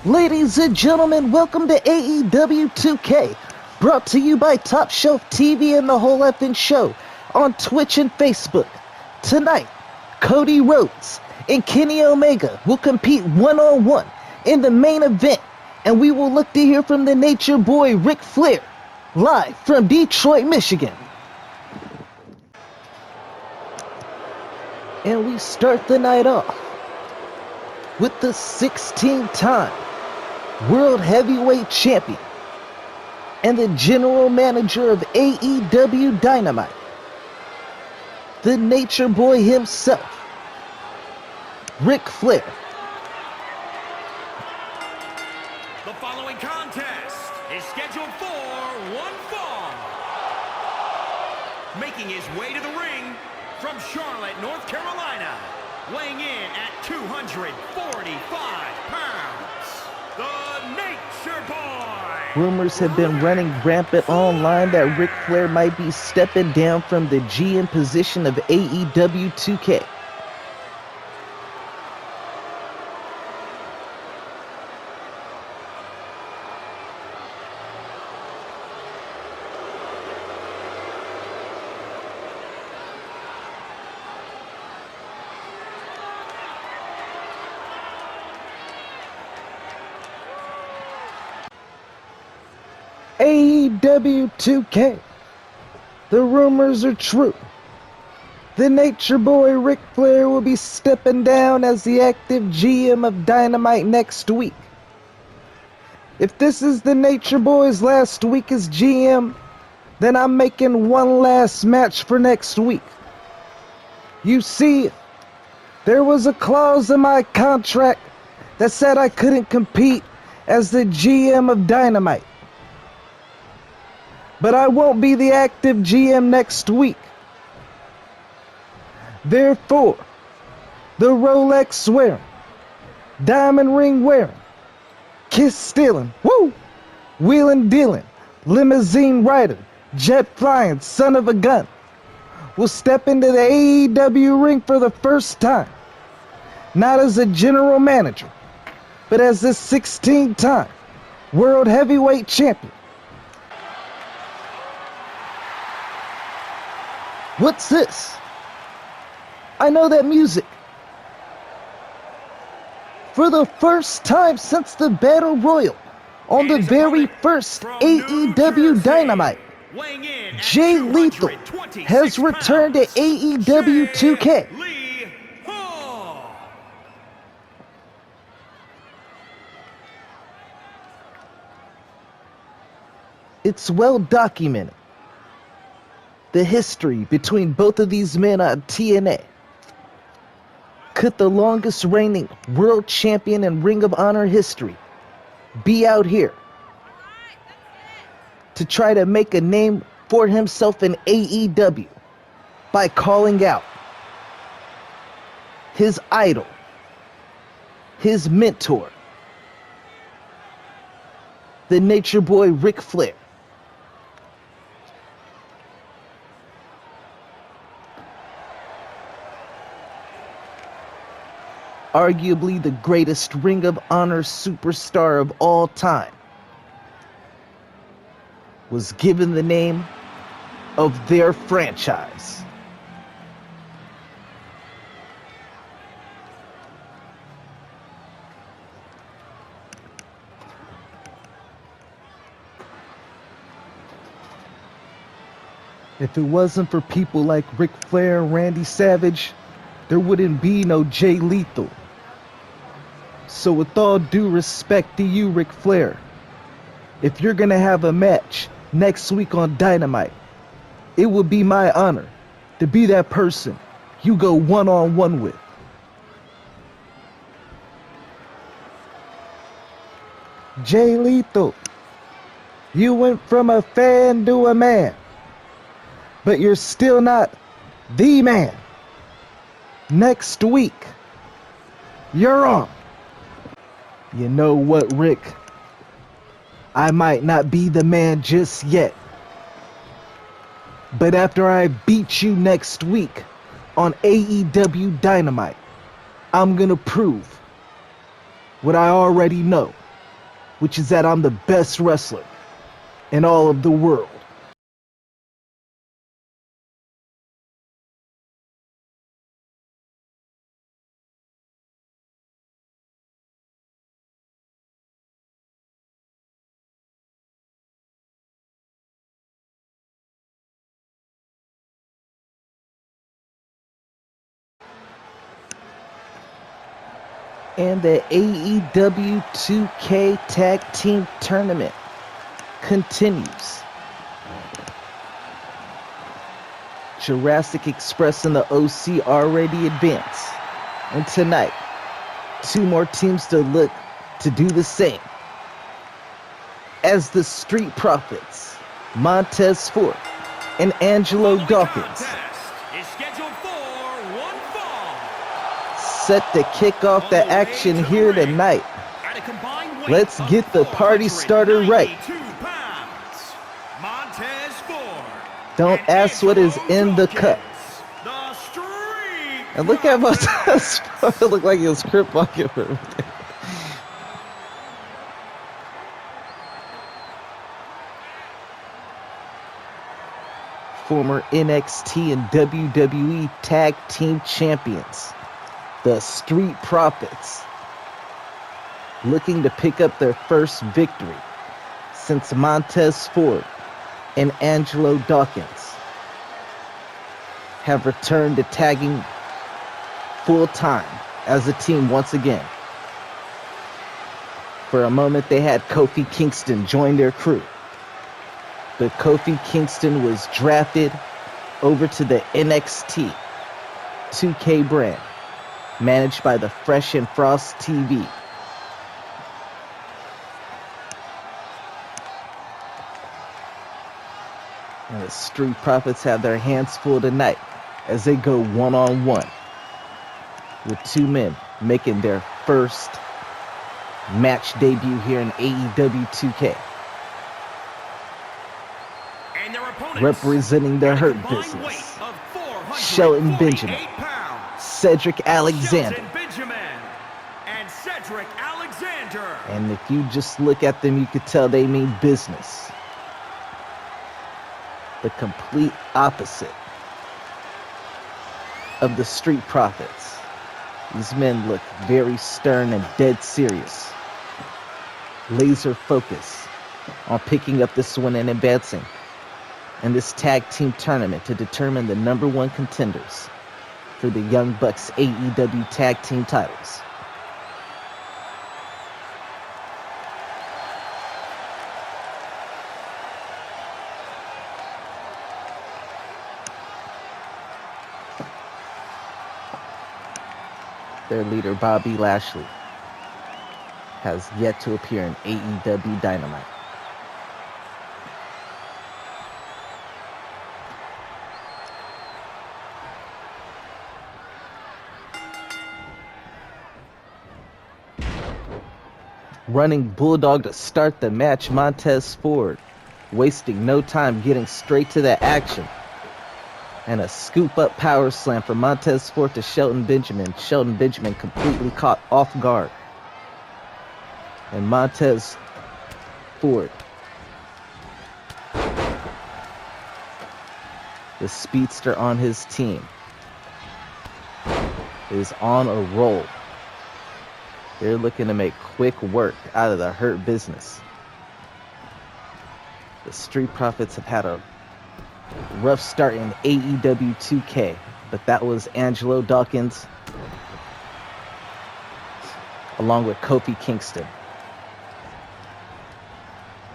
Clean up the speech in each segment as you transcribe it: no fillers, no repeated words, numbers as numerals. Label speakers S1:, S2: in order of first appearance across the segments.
S1: Ladies and gentlemen, welcome to AEW 2K, brought to you by Top Shelf TV and the whole effing show on Twitch and Facebook. Tonight, Cody Rhodes and Kenny Omega will compete one-on-one in the main event, and we will look to hear from the Nature Boy Ric Flair, live from Detroit, Michigan. And we start the night off with the 16-time World Heavyweight Champion and the General Manager of AEW Dynamite, the Nature Boy himself, Ric Flair.
S2: The following contest is scheduled for one fall. Making his way to the ring from Charlotte, North Carolina, weighing in at 245 pounds, the Nature Boy!
S1: Rumors have been running rampant online that Ric Flair might be stepping down from the GM position of AEW 2K. AEW 2K. The rumors are true. The Nature Boy Ric Flair will be stepping down as the active GM of Dynamite next week. If this is the Nature Boy's last week as GM, then I'm making one last match for next week. You see, there was a clause in my contract that said I couldn't compete as the GM of Dynamite. But I won't be the active GM next week. Therefore, the Rolex wearing, diamond ring wearing, kiss stealing, wheeling dealing, limousine riding, jet flying, son of a gun, will step into the AEW ring for the first time, not as a general manager, but as the 16-time World Heavyweight Champion. What's this? I know that music. For the first time since the Battle Royal on the very first AEW Dynamite, Jay Lethal has returned to AEW 2K. It's well documented. The history between both of these men on TNA. Could the longest reigning world champion in Ring of Honor history be out here to try to make a name for himself in AEW by calling out his idol, his mentor, the Nature Boy Ric Flair? Arguably the greatest Ring of Honor superstar of all time, was given the name of their franchise. If it wasn't for people like Ric Flair and Randy Savage, there wouldn't be no Jay Lethal. So with all due respect to you, Ric Flair, if you're gonna have a match next week on Dynamite, it would be my honor to be that person you go one-on-one with. Jay Lethal, you went from a fan to a man, but you're still not the man. Next week, you're on. You know what, Rick? I might not be the man just yet. But after I beat you next week on AEW Dynamite, I'm gonna prove what I already know. which is that I'm the best wrestler in all of the world. And the AEW 2K Tag Team Tournament continues. Jurassic Express and the OC already advanced. And tonight, 2 more teams to look to do the same. As the Street Profits, Montez Ford and Angelo Dawkins
S2: Is scheduled for one fall.
S1: set to kick off the action here tonight.
S2: At a combined weight
S1: Let's
S2: of
S1: get the party started right.
S2: 492 pounds, Montez Ford
S1: Don't
S2: and
S1: ask what is
S2: Angelo
S1: in the cup.
S2: Dawkins, the Street
S1: And look at
S2: Profits.
S1: Montez Ford. It looked like he was crip walking for a minute. Former NXT and WWE Tag Team Champions, the Street Profits, looking to pick up their first victory since Montez Ford and Angelo Dawkins have returned to tagging full-time as a team once again. For a moment, they had Kofi Kingston join their crew. But Kofi Kingston was drafted over to the NXT 2K brand, managed by the Fresh and Frost TV. And the Street Profits have their hands full tonight as they go one-on-one with 2 men making their first match debut here in AEW 2K.
S2: And their opponents,
S1: Representing the
S2: at a
S1: Hurt
S2: combined
S1: Business,
S2: weight of 448
S1: Shelton Benjamin,
S2: pounds,
S1: Cedric Alexander.
S2: Shelton Benjamin and Cedric Alexander.
S1: And if you just look at them, you could tell they mean business. The complete opposite of the Street Profits. These men look very stern and dead serious. Laser focus on picking up this win and advancing in this tag team tournament to determine the #1 contenders for the Young Bucks AEW tag team titles. Their leader, Bobby Lashley, has yet to appear in AEW Dynamite. Running Bulldog to start the match, Montez Ford, wasting no time getting straight to the action. And a scoop-up power slam from Montez Ford to Shelton Benjamin. Shelton Benjamin completely caught off guard. And Montez Ford, the speedster on his team, is on a roll. They're looking to make quick work out of the Hurt Business. The Street Profits have had a rough start in AEW 2K, but that was Angelo Dawkins along with Kofi Kingston.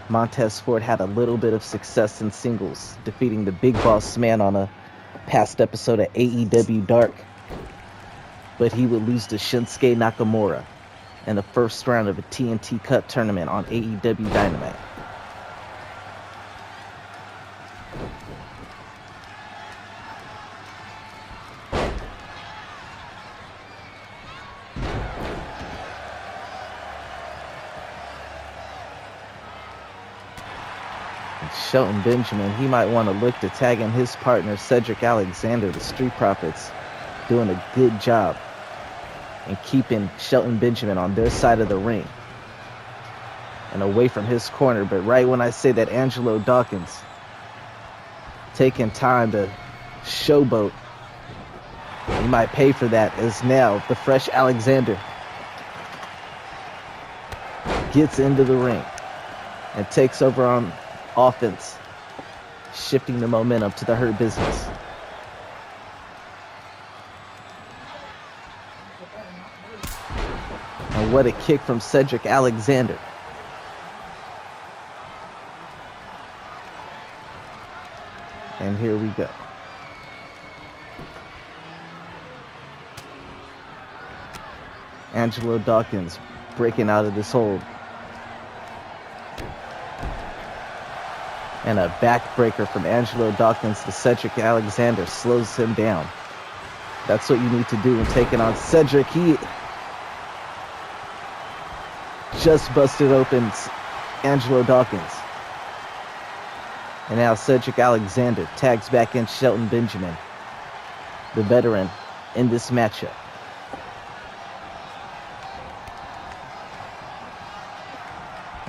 S1: Montez Ford had a little bit of success in singles, defeating the Big Boss Man on a past episode of AEW Dark, but he would lose to Shinsuke Nakamura in the first round of a TNT Cup tournament on AEW Dynamite. Shelton Benjamin, he might want to look to tag in his partner Cedric Alexander. The Street Profits doing a good job in keeping Shelton Benjamin on their side of the ring and away from his corner. But right when I say that, Angelo Dawkins taking time to showboat, he might pay for that, as now the fresh Alexander gets into the ring and takes over on offense, shifting the momentum to the Hurt Business. And what a kick from Cedric Alexander. And here we go. Angelo Dawkins breaking out of this hold. And a backbreaker from Angelo Dawkins to Cedric Alexander slows him down. That's what you need to do when taking on Cedric. He just busted open Angelo Dawkins. And now Cedric Alexander tags back in Shelton Benjamin, the veteran in this matchup.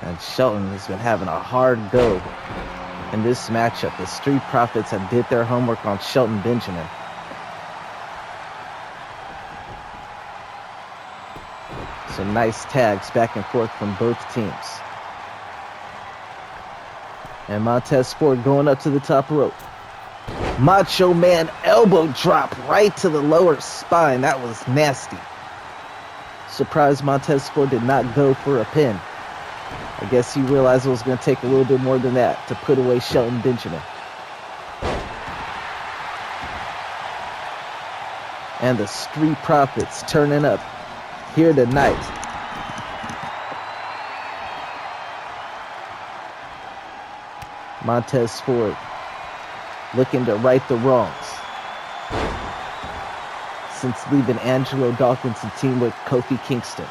S1: And Shelton has been having a hard go in this matchup. The Street Profits have did their homework on Shelton Benjamin. Some nice tags back and forth from both teams. And Montez Ford going up to the top rope. Macho Man elbow drop right to the lower spine. That was nasty. Surprised Montez Ford did not go for a pin. I guess he realized it was going to take a little bit more than that to put away Shelton Benjamin. And the Street Profits turning up here tonight. Montez Ford looking to right the wrongs since leaving Angelo Dawkins to team with Kofi Kingston.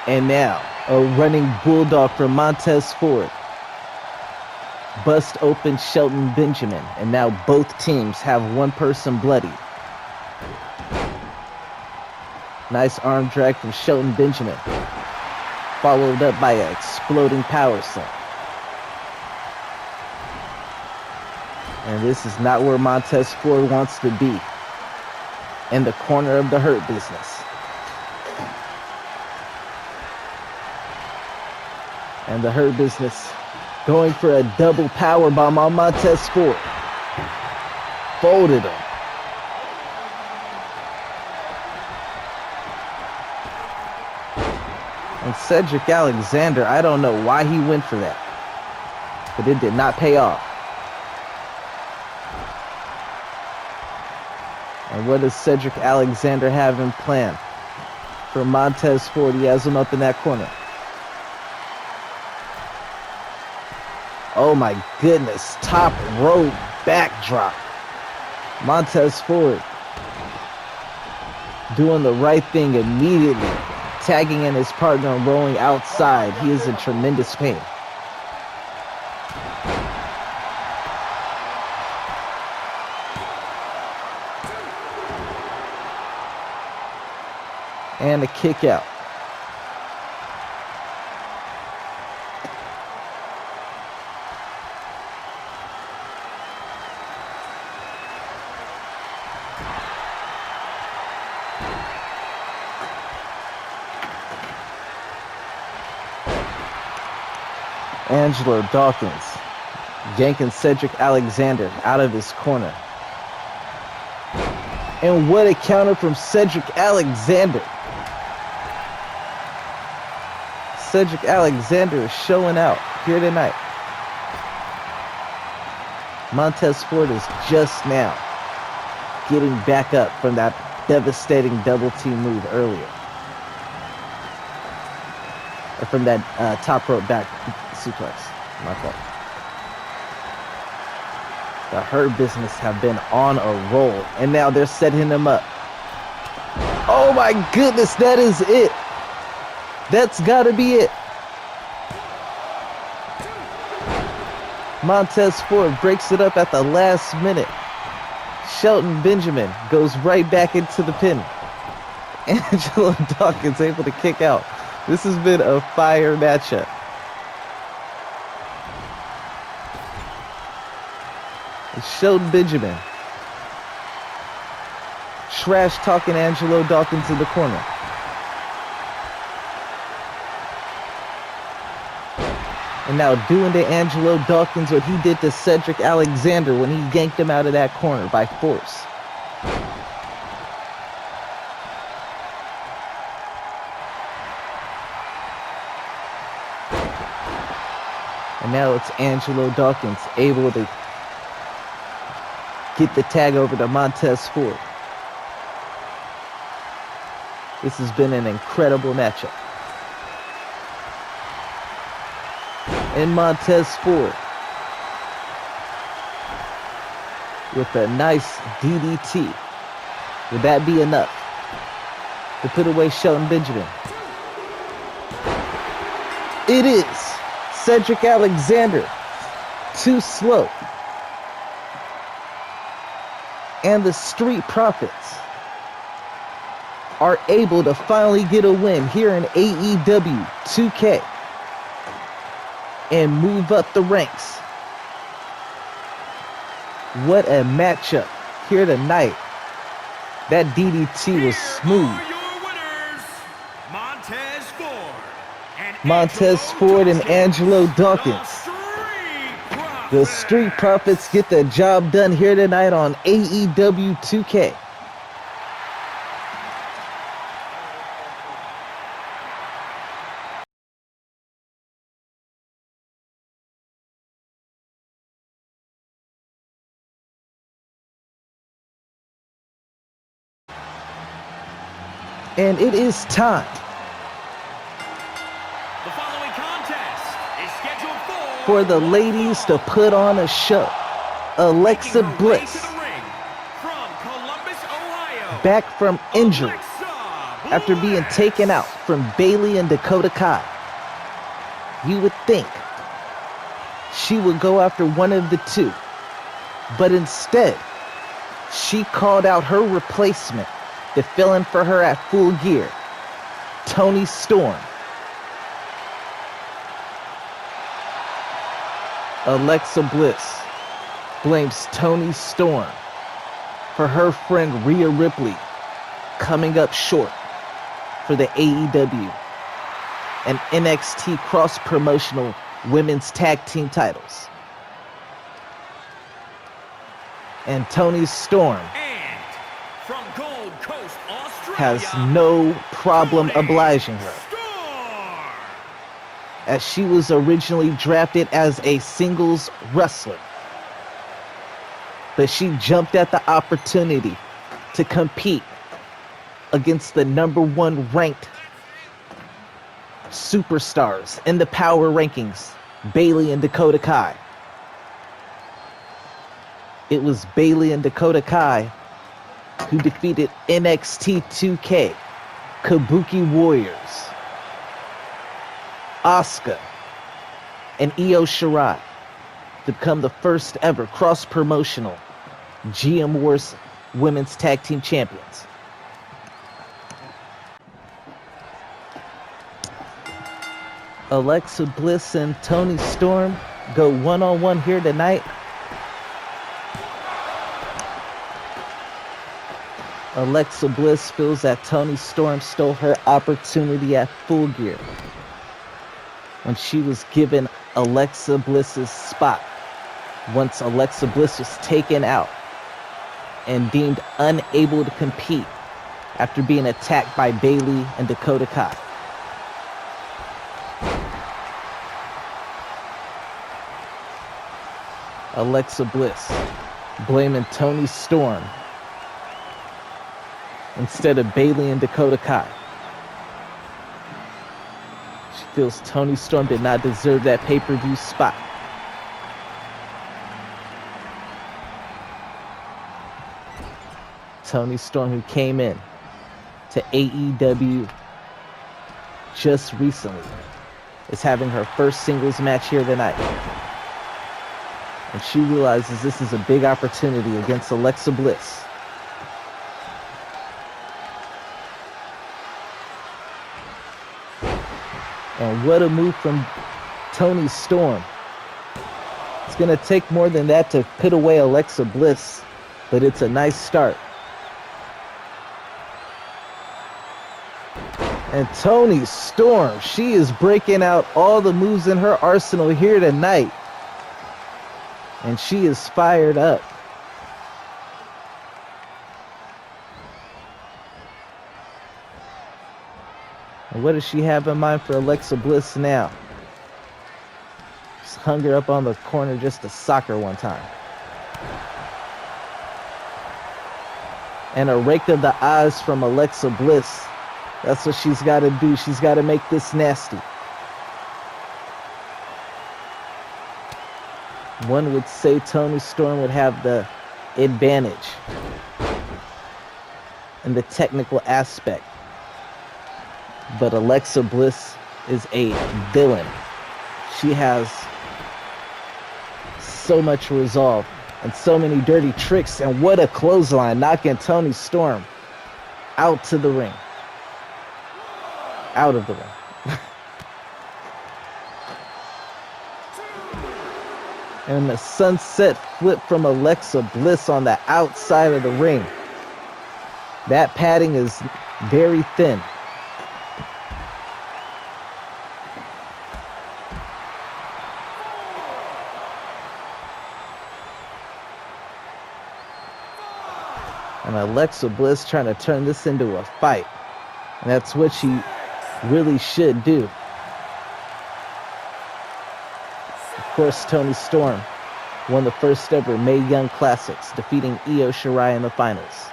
S1: And now, a running bulldog from Montez Ford. Bust open Shelton Benjamin, and now both teams have one person bloody. Nice arm drag from Shelton Benjamin, followed up by an exploding power slam. And this is not where Montez Ford wants to be, in the corner of the Hurt Business. And the Hurt Business going for a double power bomb on Montez Ford. Folded him. And Cedric Alexander, I don't know why he went for that, but it did not pay off. And what does Cedric Alexander have in plan for Montez Ford? He has him up in that corner. Oh my goodness, top rope backdrop. Montez Ford doing the right thing immediately, tagging in his partner and rolling outside. He is in tremendous pain. And a kick out. Angelo Dawkins yanking Cedric Alexander out of his corner. And what a counter from Cedric Alexander. Cedric Alexander is showing out here tonight. Montez Ford is just now getting back up from that devastating double team move earlier. Or from that top rope back suplex. My fault. The Hurt Business have been on a roll, and now they're setting him up. Oh my goodness, that is it. That's gotta be it. Montez Ford breaks it up at the last minute. Shelton Benjamin goes right back into the pin. Angelo Dawkins able to kick out. This has been a fire matchup. Shelton Benjamin trash talking Angelo Dawkins in the corner. And now doing to Angelo Dawkins what he did to Cedric Alexander when he yanked him out of that corner by force. And now it's Angelo Dawkins able to get the tag over to Montez Ford. This has been an incredible matchup. And Montez Ford with a nice DDT. Would that be enough to put away Shelton Benjamin? It is. Cedric Alexander, too slow. And the Street Profits are able to finally get a win here in AEW 2K and move up the ranks. What a matchup here tonight. That DDT was smooth. Montez Ford and Angelo Dawkins. The Street Profits get the job done here tonight on AEW 2K. And it is time for the ladies to put on a show. Alexa Bliss, back from injury after being taken out from Bayley and Dakota Kai. You would think she would go after one of the two, but instead she called out her replacement to fill in for her at Full Gear, Toni Storm. Alexa Bliss blames Toni Storm for her friend Rhea Ripley coming up short for the AEW and NXT cross-promotional women's tag team titles. And Toni Storm has no problem obliging her, as she was originally drafted as a singles wrestler. But she jumped at the opportunity to compete against the #1 ranked superstars in the power rankings, Bayley and Dakota Kai. It was Bayley and Dakota Kai who defeated NXT 2K, Kabuki Warriors, Asuka, and Io Shirai to become the first ever cross-promotional GM Wars Women's Tag Team Champions. Alexa Bliss and Toni Storm go one-on-one here tonight. Alexa Bliss feels that Toni Storm stole her opportunity at Full Gear when she was given Alexa Bliss's spot once Alexa Bliss was taken out and deemed unable to compete after being attacked by Bayley and Dakota Kai. Alexa Bliss blaming Toni Storm instead of Bayley and Dakota Kai. She feels Toni Storm did not deserve that pay-per-view spot. Toni Storm, who came in to AEW just recently, is having her first singles match here tonight. And she realizes this is a big opportunity against Alexa Bliss. And what a move from Toni Storm. It's going to take more than that to put away Alexa Bliss, but it's a nice start. And Toni Storm, she is breaking out all the moves in her arsenal here tonight. And she is fired up. And what does she have in mind for Alexa Bliss now? Just hung her up on the corner just to sock her one time. And a rake of the eyes from Alexa Bliss. That's what she's got to do. She's got to make this nasty. One would say Toni Storm would have the advantage in the technical aspect. But Alexa Bliss is a villain. She has so much resolve and so many dirty tricks. And what a clothesline, knocking Toni Storm out to the ring. Out of the ring. And the sunset flip from Alexa Bliss on the outside of the ring. That padding is very thin. And Alexa Bliss trying to turn this into a fight. And that's what she really should do. Of course, Toni Storm won the first ever Mae Young Classics, defeating Io Shirai in the finals.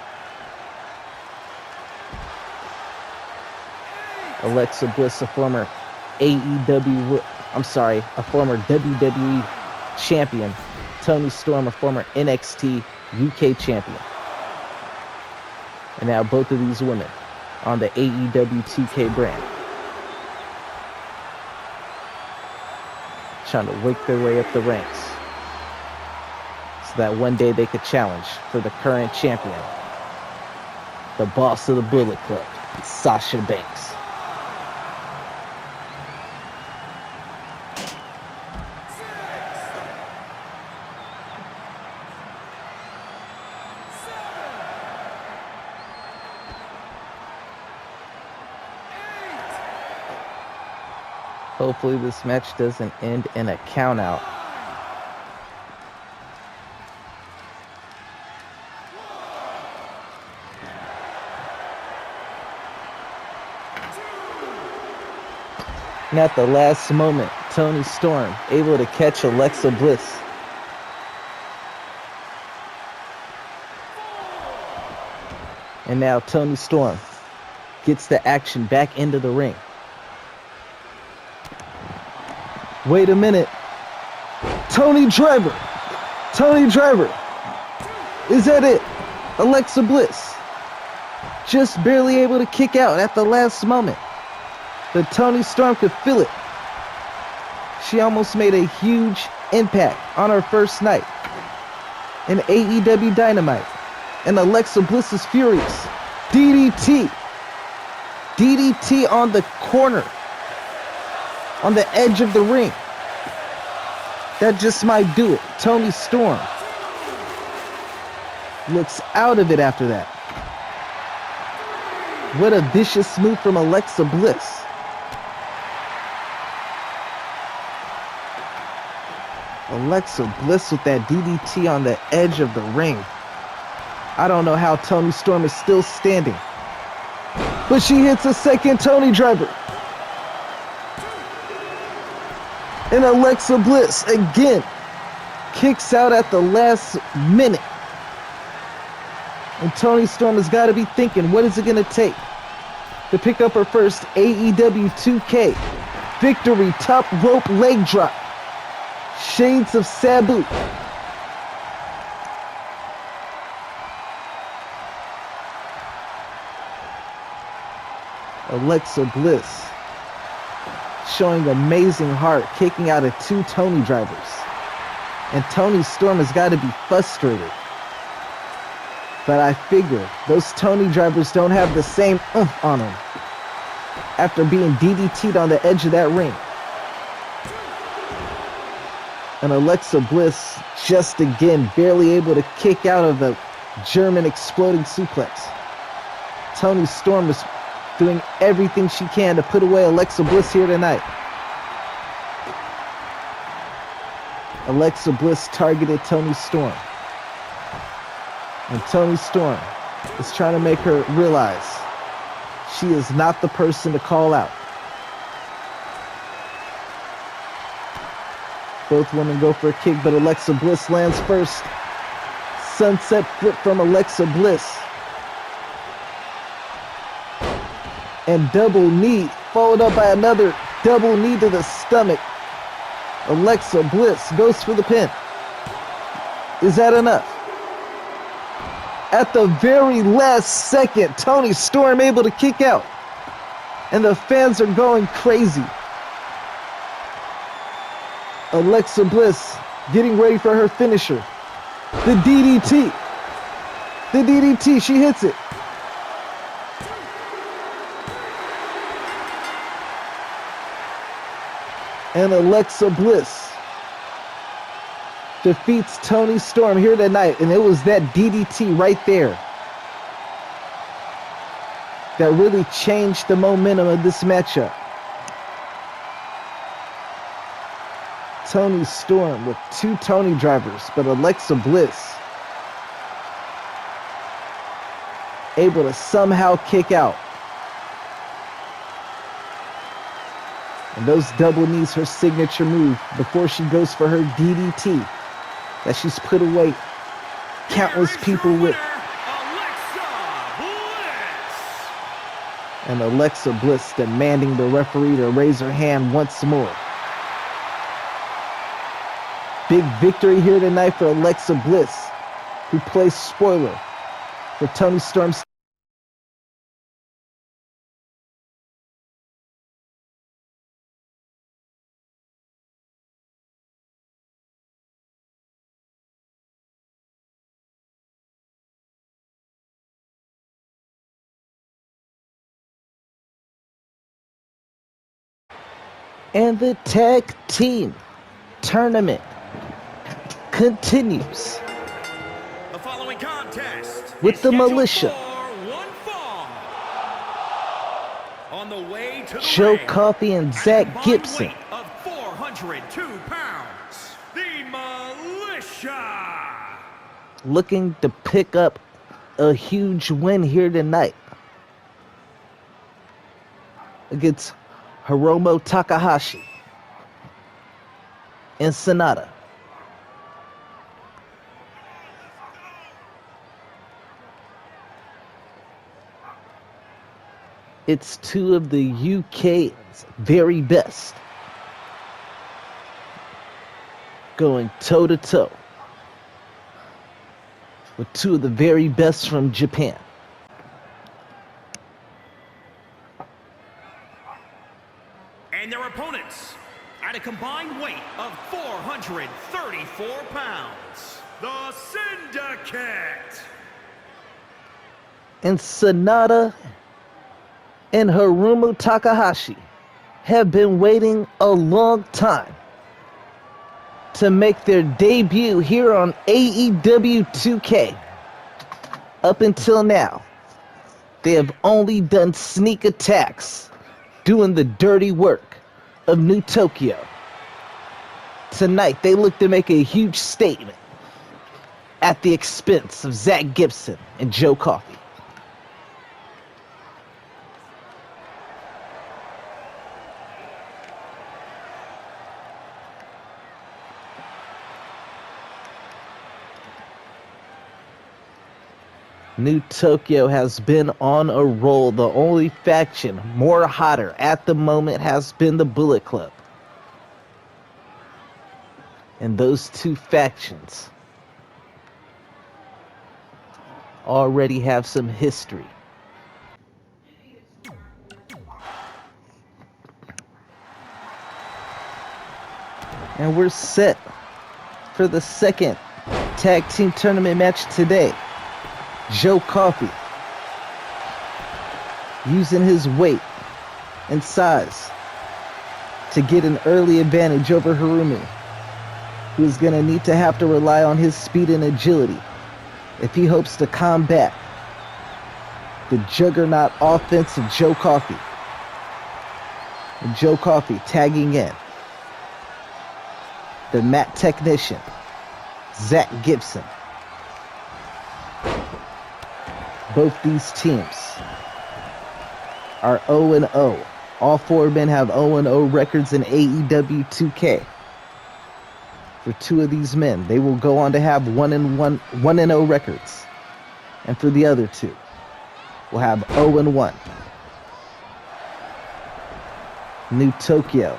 S1: Alexa Bliss, a former former WWE champion. Toni Storm, a former NXT UK champion. And now both of these women on the AEW 2K brand, trying to work their way up the ranks so that one day they could challenge for the current champion, the boss of the Bullet Club, Sasha Banks. Hopefully this match doesn't end in a count out. And at the last moment, Toni Storm able to catch Alexa Bliss. And now Toni Storm gets the action back into the ring. Wait a minute. Tony Driver. Tony Driver. Is that it? Alexa Bliss just barely able to kick out at the last moment. But Toni Storm could feel it. She almost made a huge impact on her first night in AEW Dynamite. And Alexa Bliss is furious. DDT. DDT on the corner. On the edge of the ring. That just might do it. Toni Storm looks out of it after that. What a vicious move from Alexa Bliss. Alexa Bliss with that DDT on the edge of the ring. I don't know how Toni Storm is still standing. But she hits a second Tony Driver. And Alexa Bliss again kicks out at the last minute. And Toni Storm has got to be thinking, what is it going to take to pick up her first AEW 2K victory? Top rope leg drop. Shades of Sabu. Alexa Bliss showing amazing heart, kicking out of two Tony drivers. And Toni Storm has got to be frustrated. But I figure those Toni drivers don't have the same oomph on them after being DDT'd on the edge of that ring. And Alexa Bliss just again barely able to kick out of the German exploding suplex. Toni Storm is doing everything she can to put away Alexa Bliss here tonight. Alexa Bliss targeted Toni Storm. And Toni Storm is trying to make her realize she is not the person to call out. Both women go for a kick, but Alexa Bliss lands first. Sunset flip from Alexa Bliss. And double knee, followed up by another double knee to the stomach. Alexa Bliss goes for the pin. Is that enough? At the very last second, Toni Storm able to kick out. And the fans are going crazy. Alexa Bliss getting ready for her finisher. The DDT. The DDT, she hits it. And Alexa Bliss defeats Toni Storm here tonight. And it was that DDT right there that really changed the momentum of this matchup. Toni Storm with two Toni drivers, but Alexa Bliss able to somehow kick out. And those double knees, her signature move before she goes for her DDT that she's put away countless people with. And Alexa Bliss demanding the referee to raise her hand once more. Big victory here tonight for Alexa Bliss, who plays spoiler for Toni Storm's. And the tag team tournament continues
S2: The following contest
S1: with
S2: is
S1: the
S2: scheduled
S1: Militia.
S2: for one fall. On the way to the
S1: Joe
S2: ring,
S1: Coffey and
S2: at a
S1: Zach
S2: combined
S1: Gibson
S2: weight of 402 pounds, the Militia.
S1: looking to pick up a huge win here tonight against Hiromu Takahashi and Sonata. It's two of the UK's very best going toe-to-toe with two of the very best from Japan.
S2: And their opponents, at a combined weight of 434 pounds, the Syndicate.
S1: And Sonata and Hiromu Takahashi have been waiting a long time to make their debut here on AEW 2K. Up until now, they have only done sneak attacks, doing the dirty work of New Tokyo. Tonight, they look to make a huge statement at the expense of Zach Gibson and Joe Coffey. New Tokyo has been on a roll. The only faction more hotter at the moment has been the Bullet Club. And those two factions already have some history. And we're set for the second tag team tournament match today. Joe Coffey, using his weight and size to get an early advantage over Harumi, who is going to need to have to rely on his speed and agility if he hopes to combat the juggernaut offense of Joe Coffey. And Joe Coffey tagging in the mat technician, Zach Gibson. Both these teams are 0-0. All four men have 0-0 records in AEW 2K. For two of these men, they will go on to have 1-0 records. And for the other two, will have 0-1. New Tokyo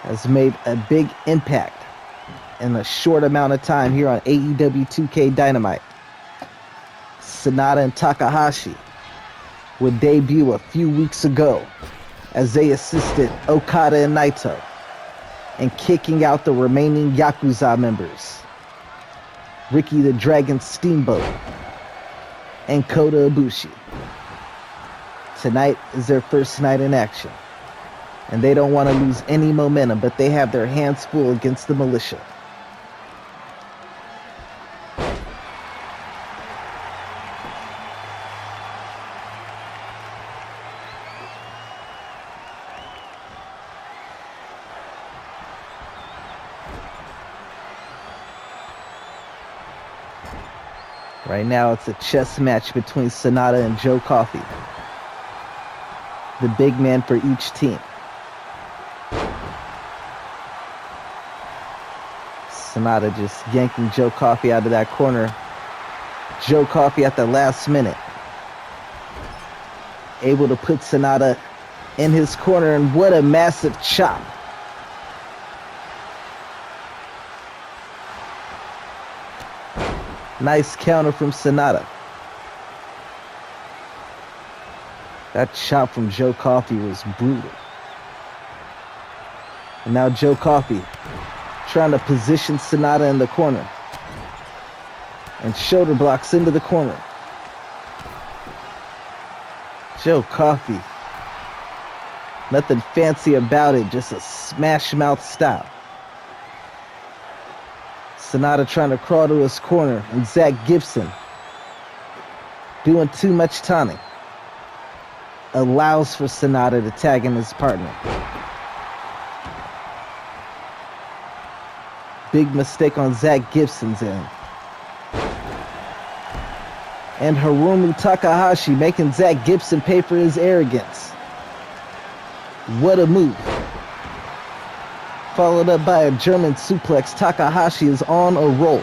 S1: has made a big impact in a short amount of time here on AEW 2K Dynamite. Sanada and Takahashi would debut a few weeks ago as they assisted Okada and Naito in kicking out the remaining Yakuza members, Ricky the Dragon Steamboat and Kota Ibushi. Tonight is their first night in action, and they don't want to lose any momentum, but they have their hands full against the Militia. Right now, it's a chess match between Sanada and Joe Coffey, the big man for each team. Sanada just yanking Joe Coffey out of that corner. Joe Coffey at the last minute, able to put Sanada in his corner, and what a massive chop. Nice counter from Sanada. That chop from Joe Coffey was brutal. And now Joe Coffey trying to position Sanada in the corner. And shoulder blocks into the corner. Joe Coffey, nothing fancy about it, just a smash mouth style. Sanada trying to crawl to his corner, and Zach Gibson, doing too much taunting, allows for Sanada to tag in his partner. Big mistake on Zach Gibson's end. And Hiromu Takahashi making Zach Gibson pay for his arrogance. What a move. Followed up by a German suplex. Takahashi is on a roll.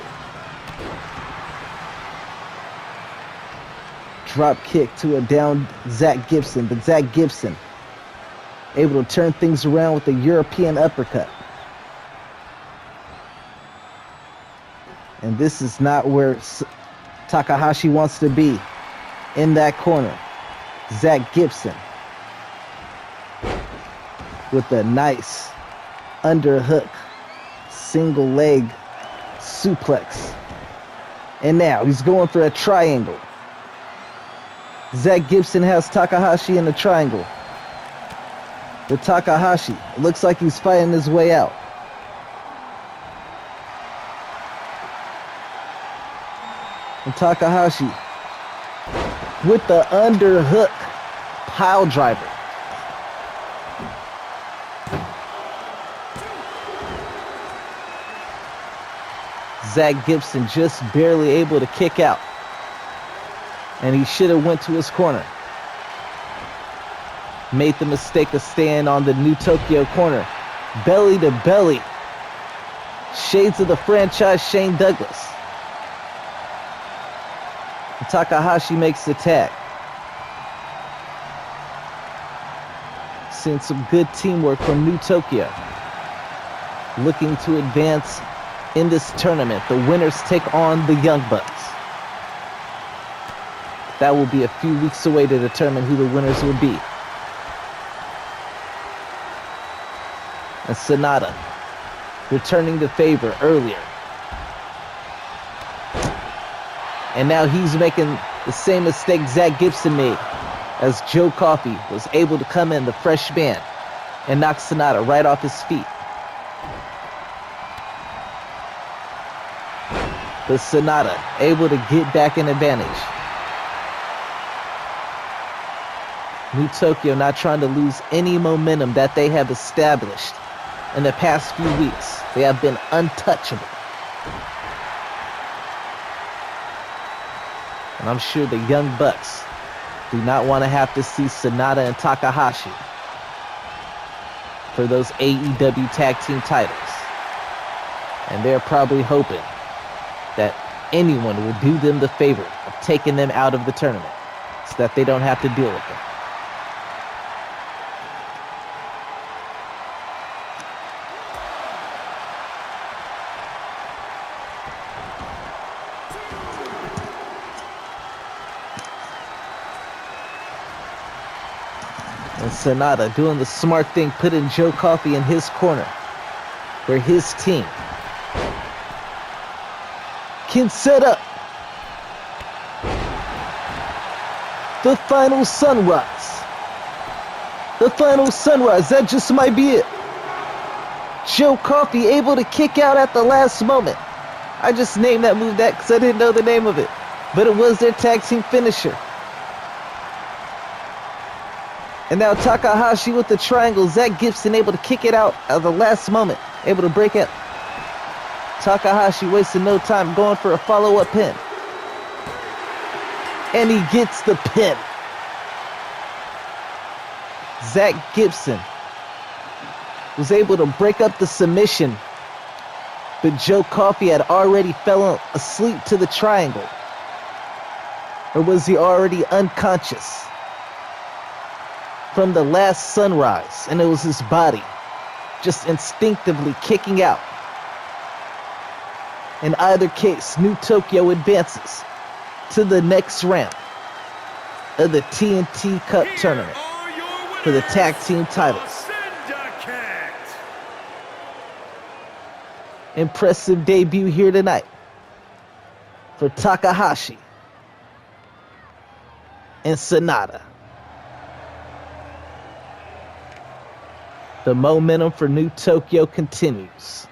S1: Drop kick to a down Zach Gibson, but Zach Gibson able to turn things around with a European uppercut. And this is not where Takahashi wants to be, in that corner. Zach Gibson with a nice underhook, single leg suplex. And now he's going for a triangle. Zach Gibson has Takahashi in the triangle. But Takahashi looks like he's fighting his way out. And Takahashi with the underhook pile driver. Zach Gibson just barely able to kick out. And he should have went to his corner. Made the mistake of staying on the New Tokyo corner. Belly to belly. Shades of the franchise Shane Douglas. And Takahashi makes the tag. Seeing some good teamwork from New Tokyo. Looking to advance in this tournament. The winners take on the Young Bucks. That will be a few weeks away to determine who the winners will be. And Sanada returning the favor earlier. And now he's making the same mistake Zach Gibson made, as Joe Coffey was able to come in, the fresh man, and knock Sanada right off his feet. But Sanada able to get back in advantage. New Tokyo not trying to lose any momentum that they have established in the past few weeks. They have been untouchable. And I'm sure the Young Bucks do not want to have to see Sanada and Takahashi for those AEW tag team titles. And they're probably hoping that anyone will do them the favor of taking them out of the tournament so that they don't have to deal with them. And Sanada doing the smart thing, putting Joe Coffey in his corner, where his team can set up the final sunrise. The final sunrise, that just might be it. Joe Coffey able to kick out at the last moment. I just named that move that because I didn't know the name of it, but it was their tag team finisher. And now Takahashi with the triangle. Zach Gibson able to kick it out at the last moment. Able to break it. Takahashi wasting no time going for a follow-up pin. And he gets the pin. Zach Gibson was able to break up the submission, but Joe Coffey had already fell asleep to the triangle. Or was he already unconscious from the last sunrise, and it was his body just instinctively kicking out? In either case, New Tokyo advances to the next round of the TNT Cup tournament for the tag team titles. Impressive debut here tonight for Takahashi and Sanada. The momentum for New Tokyo continues.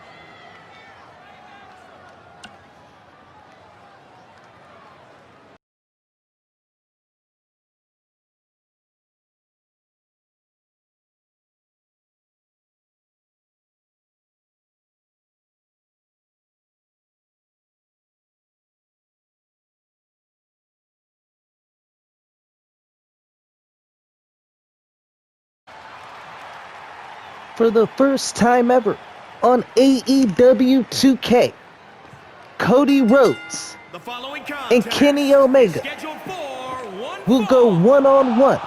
S1: For the first time ever on AEW 2K, Cody Rhodes and Kenny Omega will go one-on-one.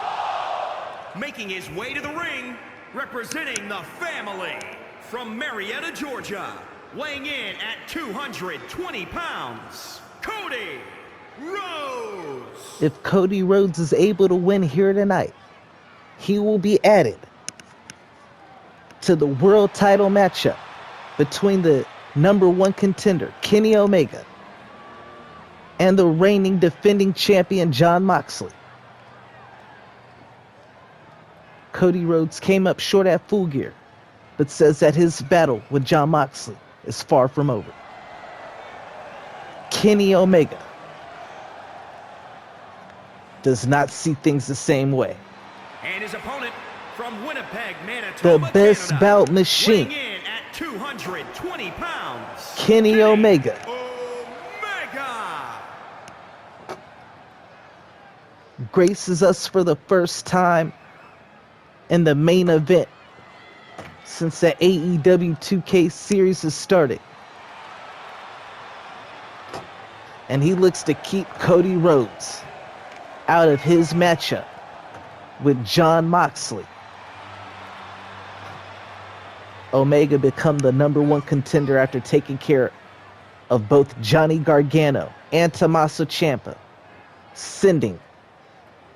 S2: Making his way to the ring, representing the family from Marietta, Georgia, weighing in at 220 pounds, Cody Rhodes.
S1: If Cody Rhodes is able to win here tonight, he will be added to the world title matchup between the #1 contender, Kenny Omega, and the reigning defending champion, Jon Moxley. Cody Rhodes came up short at Full Gear, but says that his battle with Jon Moxley is far from over. Kenny Omega does not see things the same way.
S2: And his opponent from Winnipeg, Manitoba,
S1: the best
S2: Canada,
S1: bout machine,
S2: weighing in at 220 pounds,
S1: Kenny Omega. Graces us for the first time in the main event since the AEW 2K series has started. And he looks to keep Cody Rhodes out of his matchup with Jon Moxley. Omega become the #1 contender after taking care of both Johnny Gargano and Tommaso Ciampa, sending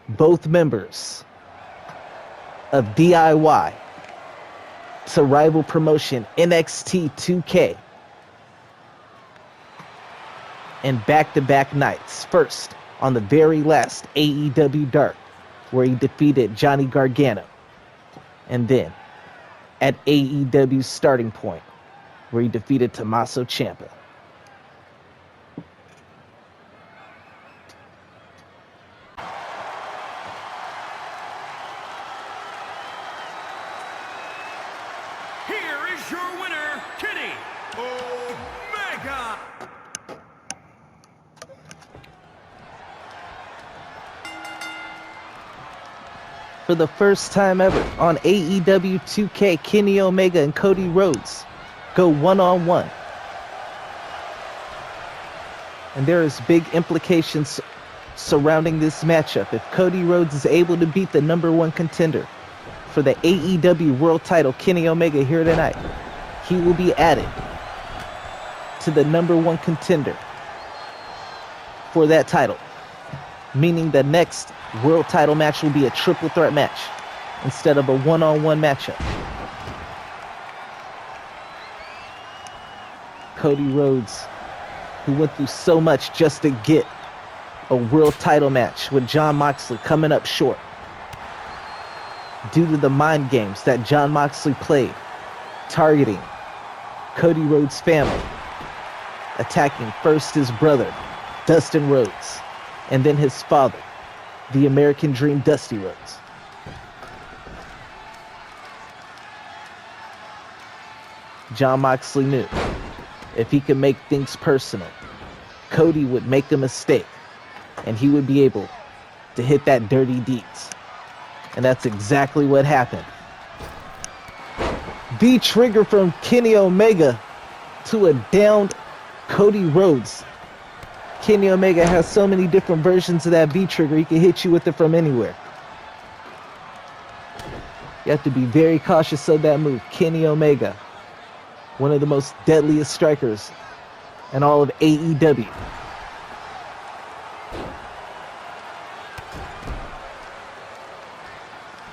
S1: both members of DIY to rival promotion NXT 2K. And back-to-back nights. First, on the very last AEW Dark, where he defeated Johnny Gargano. And then, at AEW's Starting Point, where he defeated Tommaso Ciampa.
S2: Here is your winner, Kenny Omega.
S1: For the first time ever on AEW 2K, Kenny Omega and Cody Rhodes go one-on-one. And there is big implications surrounding this matchup. If Cody Rhodes is able to beat the #1 contender for the AEW World Title, Kenny Omega, here tonight, he will be added to the #1 contender for that title, meaning the next World Title match will be a triple threat match instead of a one-on-one matchup. Cody Rhodes, who went through so much just to get a World Title match with Jon Moxley, coming up short due to the mind games that Jon Moxley played, targeting Cody Rhodes' family, attacking first his brother, Dustin Rhodes, and then his father, the American Dream, Dusty Rhodes. Jon Moxley knew if he could make things personal, Cody would make a mistake, and he would be able to hit that dirty deeds. And that's exactly what happened. V-trigger from Kenny Omega to a downed Cody Rhodes. Kenny Omega has so many different versions of that V-trigger, he can hit you with it from anywhere. You have to be very cautious of that move. Kenny Omega, one of the most deadliest strikers in all of AEW.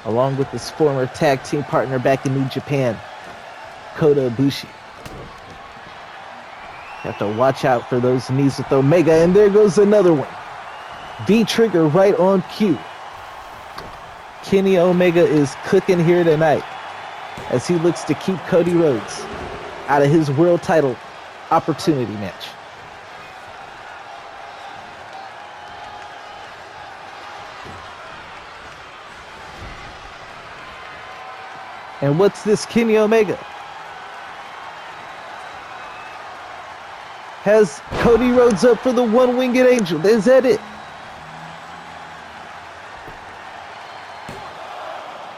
S1: Along with his former tag team partner back in New Japan, Kota Ibushi. You have to watch out for those knees with Omega, and there goes another one. V-trigger right on cue. Kenny Omega is cooking here tonight as he looks to keep Cody Rhodes out of his world title opportunity match. And what's this Kenny Omega? Has Cody Rhodes up for the one-winged angel. Is that it?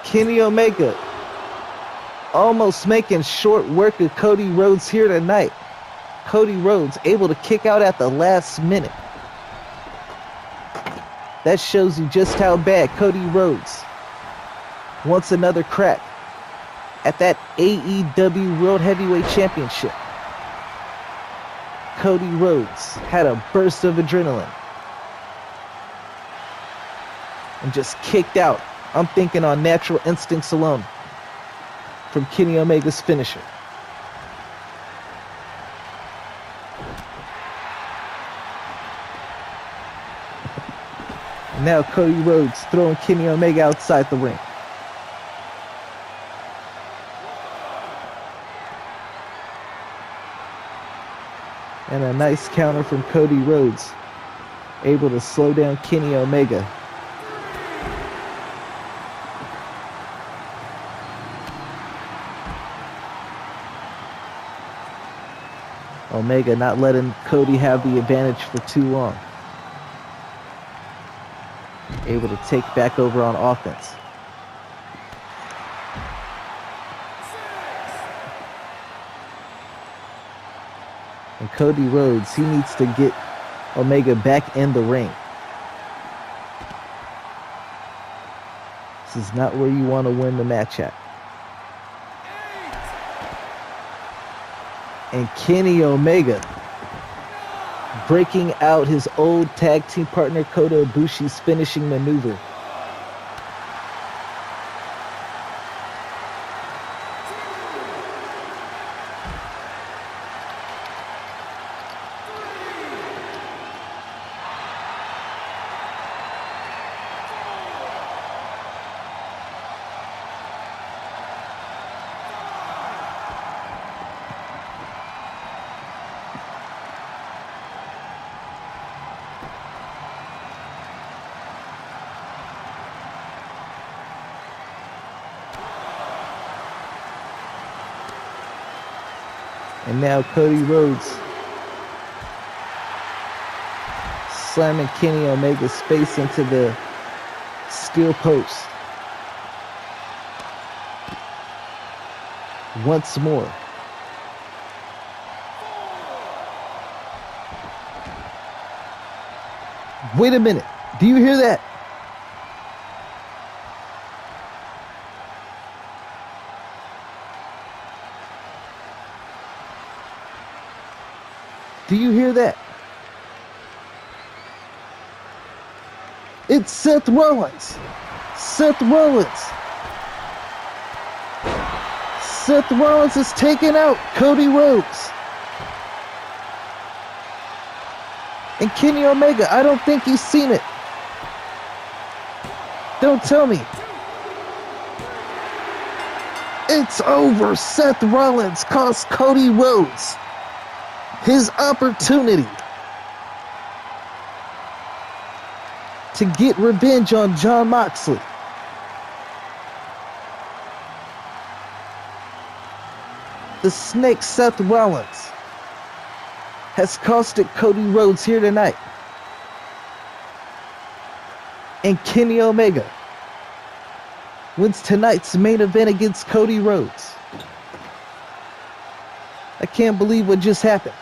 S1: Kenny Omega almost making short work of Cody Rhodes here tonight. Cody Rhodes able to kick out at the last minute. That shows you just how bad Cody Rhodes wants another crack at that AEW World Heavyweight Championship. Cody Rhodes had a burst of adrenaline and just kicked out, I'm thinking on natural instincts alone, from Kenny Omega's finisher. And now Cody Rhodes throwing Kenny Omega outside the ring. And a nice counter from Cody Rhodes, able to slow down Kenny Omega. Omega not letting Cody have the advantage for too long. Able to take back over on offense. And Cody Rhodes, he needs to get Omega back in the ring. This is not where you want to win the match at. And Kenny Omega breaking out his old tag team partner Kota Ibushi's finishing maneuver. And now Cody Rhodes slamming Kenny Omega's face into the steel post. Once more. Wait a minute. Do you hear that? Do you hear that? It's Seth Rollins. Seth Rollins. Seth Rollins is taking out Cody Rhodes. And Kenny Omega, I don't think he's seen it. Don't tell me. It's over. Seth Rollins cost Cody Rhodes his opportunity to get revenge on Jon Moxley. The Snake Seth Rollins has costed Cody Rhodes here tonight. And Kenny Omega wins tonight's main event against Cody Rhodes. I can't believe what just happened.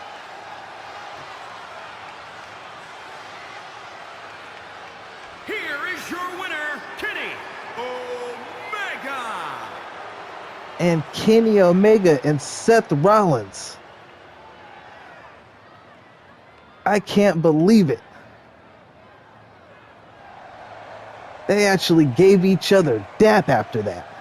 S2: Here is your winner, Kenny Omega.
S1: And Kenny Omega and Seth Rollins. I can't believe it. They actually gave each other dap after that.